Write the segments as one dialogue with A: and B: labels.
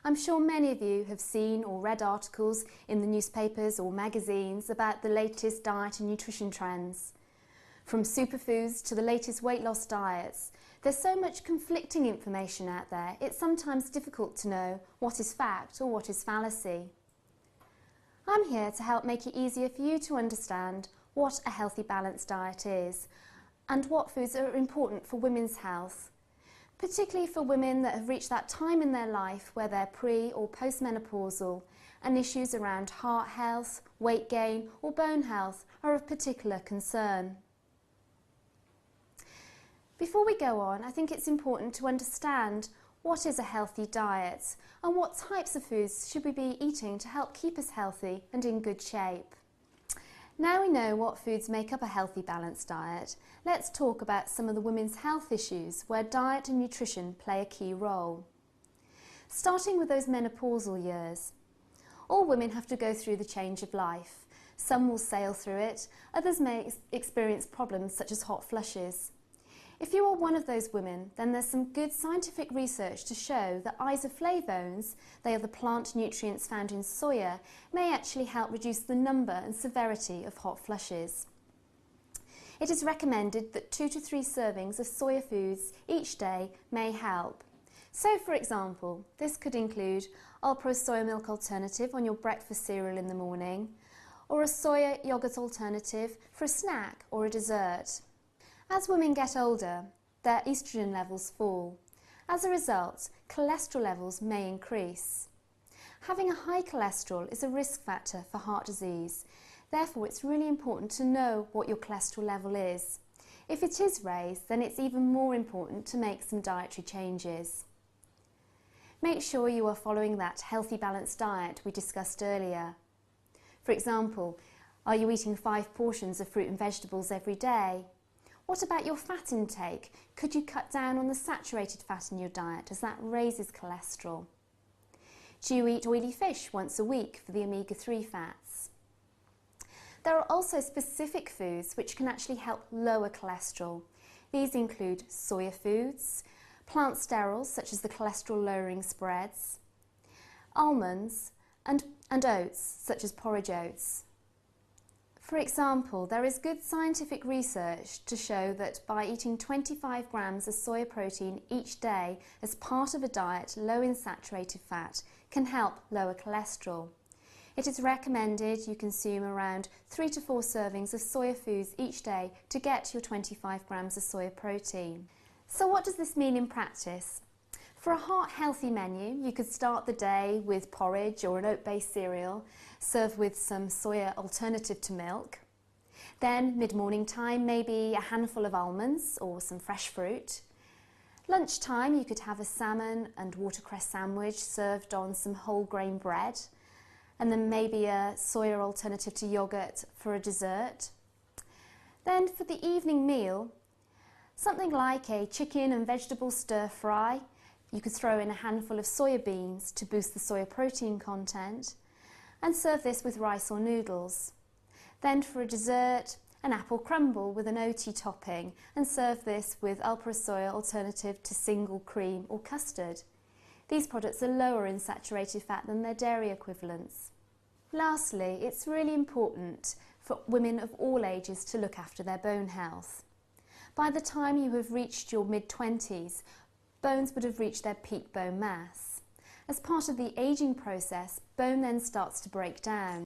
A: I'm sure many of you have seen or read articles in the newspapers or magazines about the latest diet and nutrition trends. From superfoods to the latest weight loss diets, there's so much conflicting information out there, it's sometimes difficult to know what is fact or what is fallacy. I'm here to help make it easier for you to understand what a healthy balanced diet is and what foods are important for women's health, particularly for women that have reached that time in their life where they're pre- or postmenopausal and issues around heart health, weight gain or bone health are of particular concern. Before we go on, I think it's important to understand what is a healthy diet and what types of foods should we be eating to help keep us healthy and in good shape. Now we know what foods make up a healthy balanced diet, let's talk about some of the women's health issues where diet and nutrition play a key role. Starting with those menopausal years. All women have to go through the change of life. Some will sail through it, others may experience problems such as hot flushes. If you are one of those women, then there's some good scientific research to show that isoflavones, they are the plant nutrients found in soya, may actually help reduce the number and severity of hot flushes. It is recommended that 2 to 3 servings of soya foods each day may help. So for example, this could include Alpro soya milk alternative on your breakfast cereal in the morning, or a soya yogurt alternative for a snack or a dessert. As women get older, their estrogen levels fall. As a result, cholesterol levels may increase. Having a high cholesterol is a risk factor for heart disease. Therefore, it's really important to know what your cholesterol level is. If it is raised, then it's even more important to make some dietary changes. Make sure you are following that healthy balanced diet we discussed earlier. For example, are you eating 5 portions of fruit and vegetables every day? What about your fat intake? Could you cut down on the saturated fat in your diet as that raises cholesterol? Do you eat oily fish once a week for the omega-3 fats? There are also specific foods which can actually help lower cholesterol. These include soya foods, plant sterols such as the cholesterol lowering spreads, almonds and oats such as porridge oats. For example, there is good scientific research to show that by eating 25 grams of soy protein each day as part of a diet low in saturated fat can help lower cholesterol. It is recommended you consume around 3 to 4 servings of soya foods each day to get your 25 grams of soy protein. So what does this mean in practice? For a heart-healthy menu, you could start the day with porridge or an oat-based cereal, served with some soya alternative to milk. Then, mid-morning time, maybe a handful of almonds or some fresh fruit. Lunchtime, you could have a salmon and watercress sandwich served on some whole grain bread, and then maybe a soya alternative to yogurt for a dessert. Then, for the evening meal, something like a chicken and vegetable stir-fry. You could throw in a handful of soya beans to boost the soya protein content and serve this with rice or noodles. Then for a dessert, an apple crumble with an oaty topping and serve this with Alpro soya alternative to single cream or custard. These products are lower in saturated fat than their dairy equivalents. Lastly, it's really important for women of all ages to look after their bone health. By the time you have reached your mid-20s, bones would have reached their peak bone mass. As part of the ageing process, bone then starts to break down.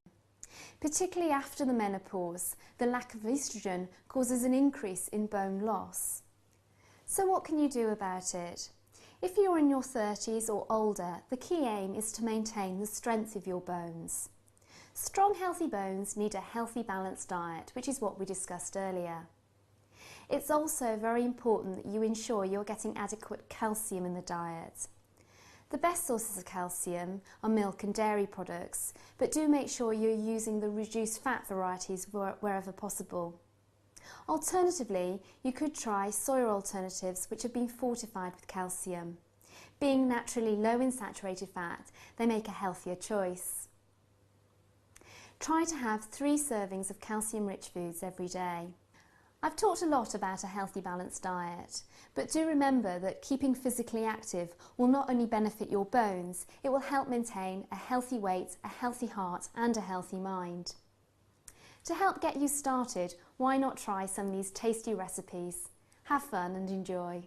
A: Particularly after the menopause, the lack of estrogen causes an increase in bone loss. So what can you do about it? If you're in your 30s or older, the key aim is to maintain the strength of your bones. Strong, healthy bones need a healthy, balanced diet, which is what we discussed earlier. It's also very important that you ensure you're getting adequate calcium in the diet. The best sources of calcium are milk and dairy products, but do make sure you're using the reduced fat varieties wherever possible. Alternatively, you could try soya alternatives which have been fortified with calcium. Being naturally low in saturated fat, they make a healthier choice. Try to have 3 servings of calcium-rich foods every day. I've talked a lot about a healthy, balanced diet, but do remember that keeping physically active will not only benefit your bones, it will help maintain a healthy weight, a healthy heart and a healthy mind. To help get you started, why not try some of these tasty recipes? Have fun and enjoy.